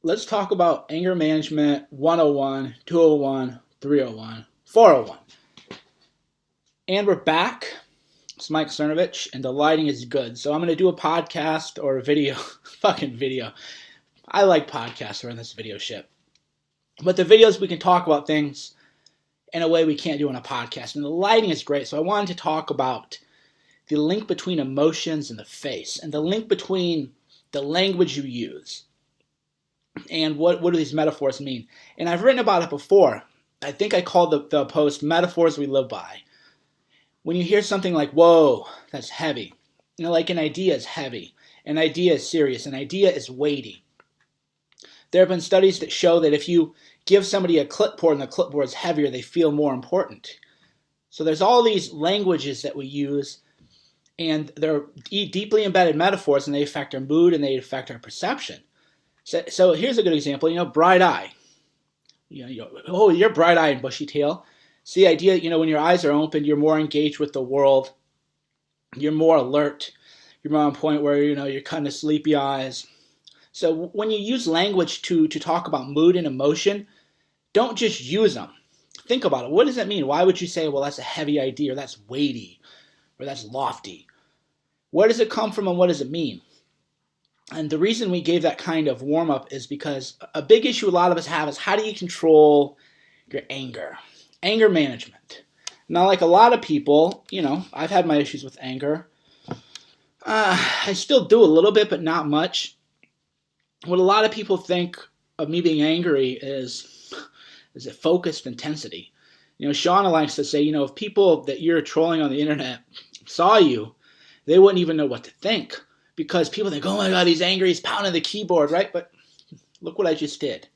Let's talk about anger management 101, 201, 301, 401. And we're back. It's Mike Cernovich, and the lighting is good. So I'm going to do a podcast or a video. Fucking video. I like podcasts around this video shit. But the videos, we can talk about things in a way we can't do on a podcast. And the lighting is great. So I wanted to talk about the link between emotions and the face, and the link between the language you use. And what do these metaphors mean? And I've written about it before. I think I called the post Metaphors We Live By. When you hear something like, whoa, that's heavy. Like an idea is heavy. An idea is serious. An idea is weighty. There have been studies that show that if you give somebody a clipboard and the clipboard is heavier, they feel more important. So there's all these languages that we use, and they're deeply embedded metaphors, and they affect our mood and they affect our perception. So here's a good example. Bright eye. Oh, you're bright eye and bushy tail. It's the idea, when your eyes are open, you're more engaged with the world. You're more alert. You're more on point where, you're kind of sleepy eyes. So when you use language to talk about mood and emotion, don't just use them. Think about it. What does that mean? Why would you say, well, that's a heavy idea, or that's weighty, or that's lofty? Where does it come from and what does it mean? And the reason we gave that kind of warm-up is because a big issue a lot of us have is how do you control your anger? Anger management. Now, like a lot of people, I've had my issues with anger. I still do a little bit, but not much. What a lot of people think of me being angry is a focused intensity. Shauna likes to say, if people that you're trolling on the internet saw you, they wouldn't even know what to think. Because people think, oh my God, he's angry, he's pounding the keyboard, right? But look what I just did.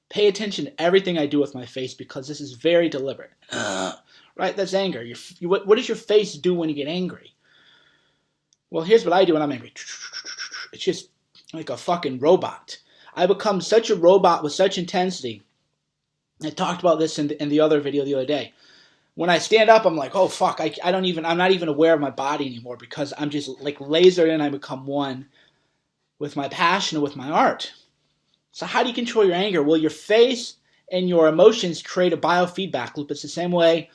Pay attention to everything I do with my face because this is very deliberate. Right? That's anger. What does your face do when you get angry? Well, here's what I do when I'm angry. It's just like a fucking robot. I become such a robot with such intensity. I talked about this in the other video the other day. When I stand up, I'm like, oh fuck, I'm not even aware of my body anymore because I'm just like lasered in. I become one with my passion and with my art. So how do you control your anger? Well, your face and your emotions create a biofeedback loop. It's the same way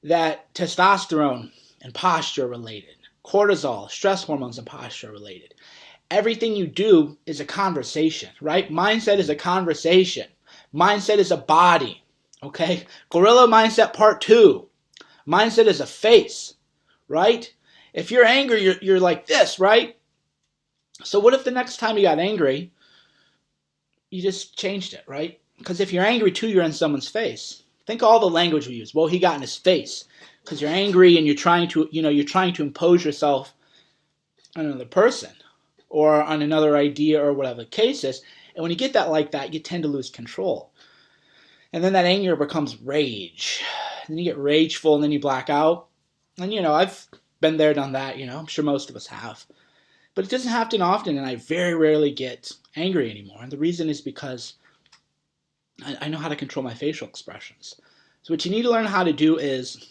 that testosterone and posture are related. Cortisol, stress hormones and posture are related. Everything you do is a conversation, right? Mindset is a conversation. Mindset is a body. Okay, gorilla mindset part 2. Mindset is a face, right? If you're angry, you're like this, right? So what if the next time you got angry, you just changed it, right? Because if you're angry too, you're in someone's face. Think of all the language we use. Well, he got in his face because you're angry and you're trying to impose yourself on another person or on another idea or whatever the case is. And when you get that like that, you tend to lose control. And then that anger becomes rage. And then you get rageful and then you black out. And, I've been there, done that, I'm sure most of us have. But it doesn't happen often, and I very rarely get angry anymore. And the reason is because I know how to control my facial expressions. So what you need to learn how to do is,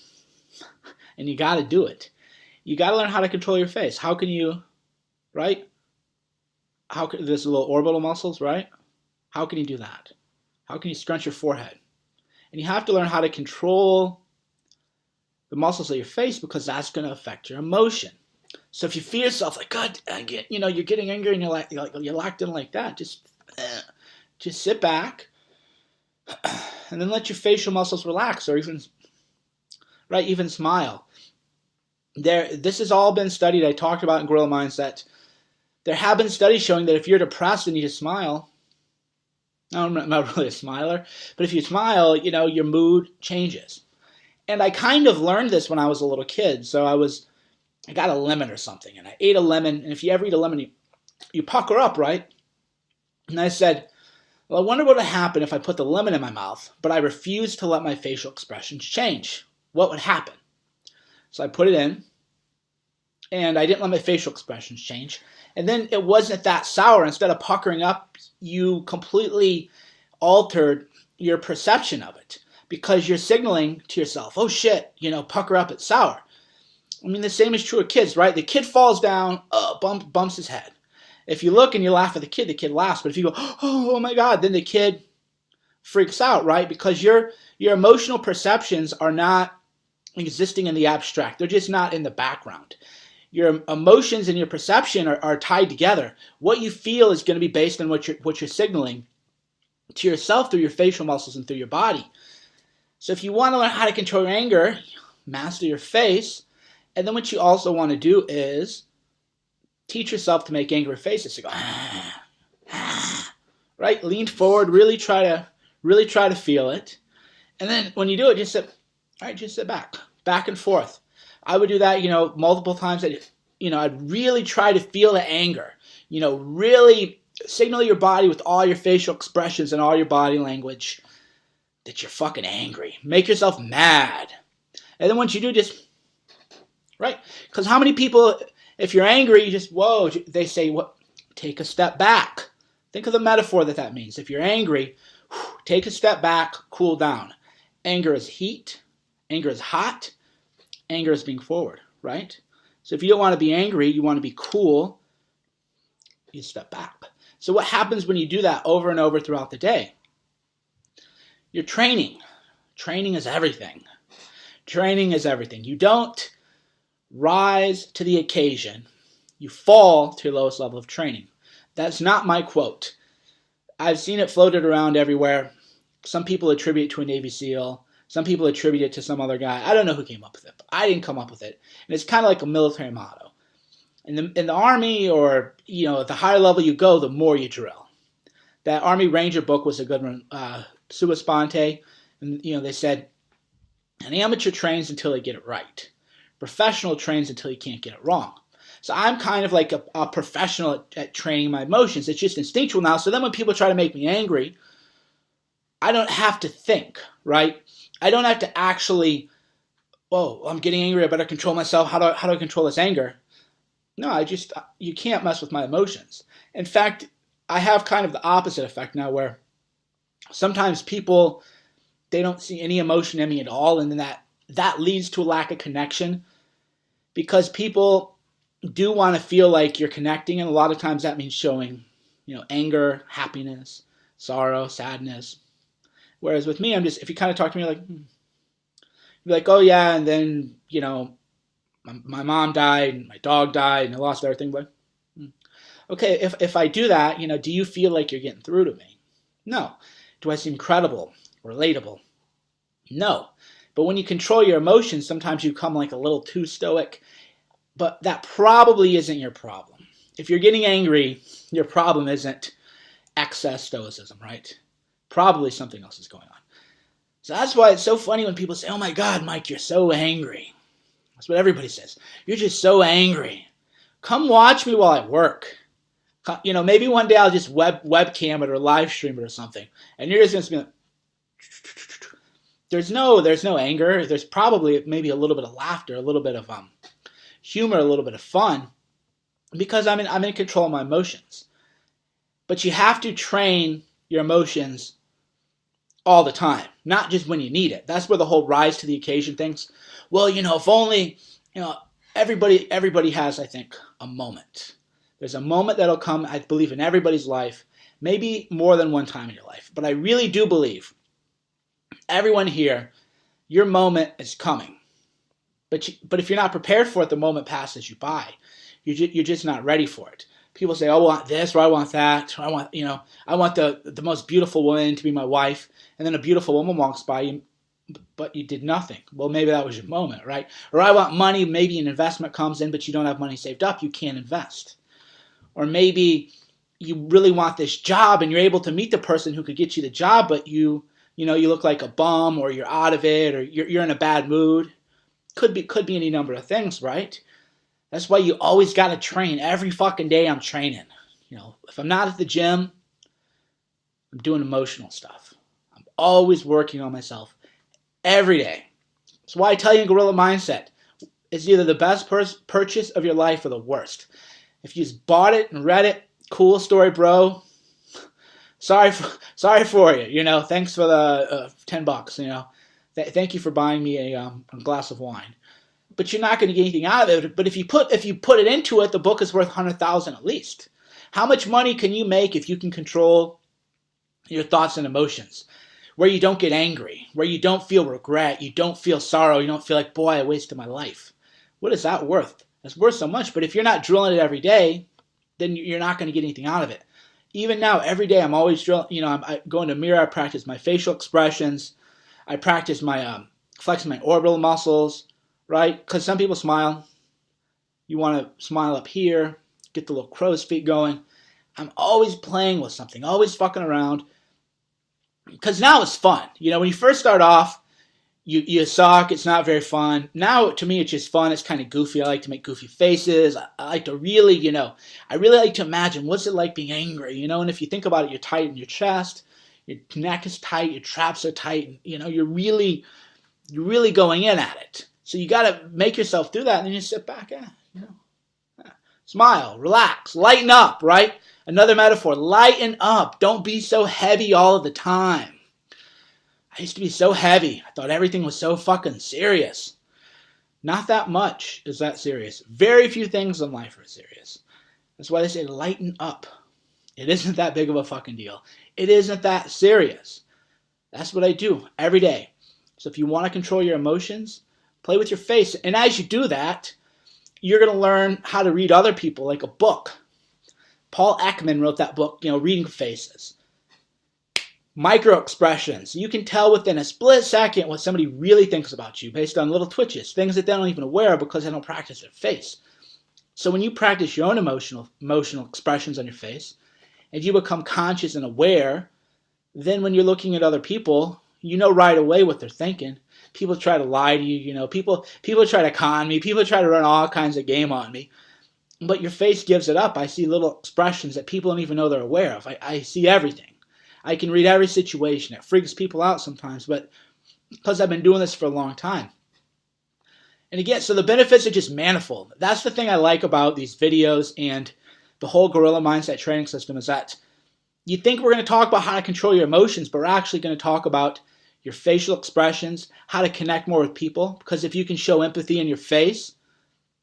and you got to do it, you got to learn how to control your face. How can you, right? There's little orbital muscles, right? How can you do that? How can you scrunch your forehead? And you have to learn how to control the muscles of your face because that's going to affect your emotion. So if you feel yourself like, God, you're getting angry and you're locked in like that, just sit back and then let your facial muscles relax or even smile. This has all been studied. I talked about in Gorilla Mindset. There have been studies showing that if you're depressed and you just smile, I'm not really a smiler, but if you smile, your mood changes. And I kind of learned this when I was a little kid. So I got a lemon or something, and I ate a lemon. And if you ever eat a lemon, you pucker up, right? And I said, well, I wonder what would happen if I put the lemon in my mouth, but I refused to let my facial expressions change. What would happen? So I put it in, and I didn't let my facial expressions change. And then it wasn't that sour. Instead of puckering up, you completely altered your perception of it because you're signaling to yourself, oh shit, pucker up, it's sour. I mean, the same is true of kids, right? The kid falls down, bumps his head. If you look and you laugh at the kid laughs. But if you go, oh my God, then the kid freaks out, right? Because your emotional perceptions are not existing in the abstract. They're just not in the background. Your emotions and your perception are tied together. What you feel is going to be based on what you're signaling to yourself through your facial muscles and through your body. So if you want to learn how to control your anger, master your face. And then what you also want to do is teach yourself to make angry faces. So go, right? Lean forward, really try to feel it. And then when you do it, just sit back and forth. I would do that, multiple times. I'd really try to feel the anger. Really signal your body with all your facial expressions and all your body language that you're fucking angry. Make yourself mad. And then once you do, just, right? Because how many people, if you're angry, you just, whoa, they say, what? Take a step back. Think of the metaphor that means. If you're angry, take a step back, cool down. Anger is heat. Anger is hot. Anger is being forward, right? So if you don't want to be angry, you want to be cool, you step back. So what happens when you do that over and over throughout the day? You're training. Training is everything. Training is everything. You don't rise to the occasion. You fall to your lowest level of training. That's not my quote. I've seen it floated around everywhere. Some people attribute it to a Navy SEAL. Some people attribute it to some other guy. I don't know who came up with it, but I didn't come up with it. And it's kind of like a military motto. In the Army, or at the higher level you go, the more you drill. That Army Ranger book was a good one, Sua Sponte. And they said, an amateur trains until they get it right. Professional trains until you can't get it wrong. So I'm kind of like a professional at training my emotions. It's just instinctual now. So then when people try to make me angry, I don't have to think, right? I don't have to actually, I'm getting angry, I better control myself. How do I control this anger? No, you can't mess with my emotions. In fact, I have kind of the opposite effect now, where sometimes people, they don't see any emotion in me at all, and then that leads to a lack of connection, because people do want to feel like you're connecting, and a lot of times that means showing, anger, happiness, sorrow, sadness. Whereas with me, I'm just, if you kind of talk to me like, you're like, oh yeah, and then, my mom died, and my dog died, and I lost everything, but okay, if I do that, do you feel like you're getting through to me? No. Do I seem credible, relatable? No. But when you control your emotions, sometimes you come like a little too stoic, but that probably isn't your problem. If you're getting angry, your problem isn't excess stoicism, right? Probably something else is going on. So that's why it's so funny when people say, oh my God, Mike, you're so angry. That's what everybody says. You're just so angry. Come watch me while I work. Maybe one day I'll just webcam it or live stream it or something. And you're just going to be like, there's no anger. There's probably maybe a little bit of laughter, a little bit of humor, a little bit of fun, because I'm in control of my emotions. But you have to train your emotions all the time, not just when you need it. That's where the whole rise to the occasion things. Well, if only, everybody has, I think, a moment. There's a moment that'll come, I believe, in everybody's life, maybe more than one time in your life. But I really do believe, everyone here, your moment is coming. But if you're not prepared for it, the moment passes you by. You're just not ready for it. People say, oh, I want this, or I want that, or I want the most beautiful woman to be my wife, and then a beautiful woman walks by you, but you did nothing. Well, maybe that was your moment, right? Or I want money, maybe an investment comes in, but you don't have money saved up, you can't invest. Or maybe you really want this job, and you're able to meet the person who could get you the job, but you look like a bum, or you're out of it, or you're in a bad mood. Could be any number of things, right? That's why you always got to train. Every fucking day I'm training. If I'm not at the gym, I'm doing emotional stuff. I'm always working on myself every day. That's why I tell you in Gorilla Mindset, it's either the best purchase of your life or the worst. If you just bought it and read it, cool story, bro. Sorry for you. Thanks for the $10. Thank you for buying me a glass of wine. But you're not going to get anything out of it. But if you put it into it, the book is worth $100,000 at least. How much money can you make if you can control your thoughts and emotions? Where you don't get angry, where you don't feel regret, you don't feel sorrow, you don't feel like, boy, I wasted my life. What is that worth? It's worth so much, but if you're not drilling it every day, then you're not going to get anything out of it. Even now, every day, I'm always drilling, I go in the mirror, I practice my facial expressions, I practice my flexing my orbital muscles, right? Because some people smile. You want to smile up here, get the little crow's feet going. I'm always playing with something, always fucking around. Because now it's fun. When you first start off, you suck. It's not very fun. Now, to me, it's just fun. It's kind of goofy. I like to make goofy faces. I like to really, I really like to imagine what's it like being angry, And if you think about it, you're tight in your chest. Your neck is tight. Your traps are tight. You're really going in at it. So you got to make yourself do that, and then you sit back, smile, relax, lighten up, right? Another metaphor, lighten up. Don't be so heavy all of the time. I used to be so heavy. I thought everything was so fucking serious. Not that much is that serious. Very few things in life are serious. That's why they say lighten up. It isn't that big of a fucking deal. It isn't that serious. That's what I do every day. So if you want to control your emotions, play with your face. And as you do that, you're going to learn how to read other people like a book. Paul Ekman wrote that book, Reading Faces. Micro expressions. You can tell within a split second what somebody really thinks about you based on little twitches, things that they don't even aware of because they don't practice their face. So when you practice your own emotional expressions on your face, and you become conscious and aware, then when you're looking at other people, you know right away what they're thinking. People try to lie to you, people try to con me, people try to run all kinds of game on me. But your face gives it up. I see little expressions that people don't even know they're aware of. I see everything. I can read every situation. It freaks people out sometimes, but because I've been doing this for a long time. And again, so the benefits are just manifold. That's the thing I like about these videos and the whole Gorilla Mindset training system is that you think we're going to talk about how to control your emotions, but we're actually going to talk about your facial expressions, how to connect more with people. Because if you can show empathy in your face,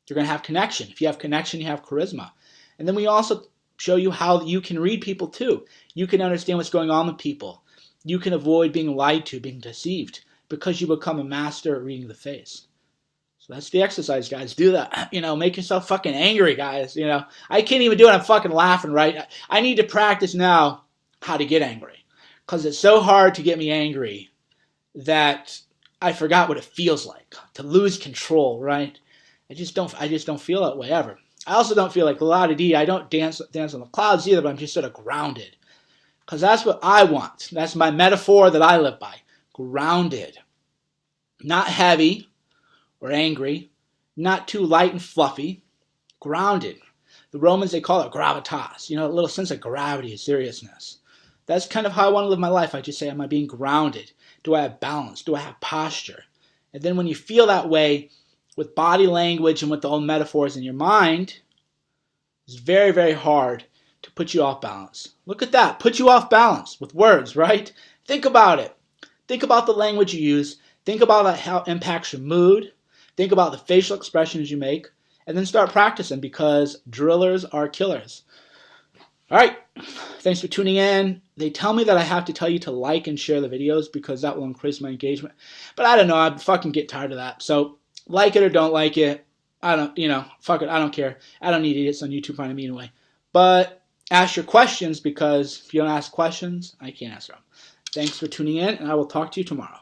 you're going to have connection. If you have connection, you have charisma. And then we also show you how you can read people too. You can understand what's going on with people. You can avoid being lied to, being deceived, because you become a master at reading the face. So that's the exercise, guys. Do that. Make yourself fucking angry, guys. I can't even do it. I'm fucking laughing, right? I need to practice now how to get angry. Because it's so hard to get me angry that I forgot what it feels like to lose control, right? I just don't feel that way ever. I also don't feel like la-da-dee. I don't dance on the clouds either, but I'm just sort of grounded. Because that's what I want. That's my metaphor that I live by. Grounded. Not heavy or angry. Not too light and fluffy. Grounded. The Romans, they call it gravitas. A little sense of gravity, seriousness. That's kind of how I want to live my life. I just say, am I being grounded? Do I have balance? Do I have posture? And then when you feel that way, with body language and with the old metaphors in your mind, it's very, very hard to put you off balance. Look at that. Put you off balance with words, right? Think about it. Think about the language you use. Think about how it impacts your mood. Think about the facial expressions you make. And then start practicing because drillers are killers. All right. Thanks for tuning in. They tell me that I have to tell you to like and share the videos because that will increase my engagement. But I don't know. I fucking get tired of that. So like it or don't like it. I don't, fuck it. I don't care. I don't need idiots on YouTube finding me anyway. But ask your questions because if you don't ask questions, I can't answer them. Thanks for tuning in, and I will talk to you tomorrow.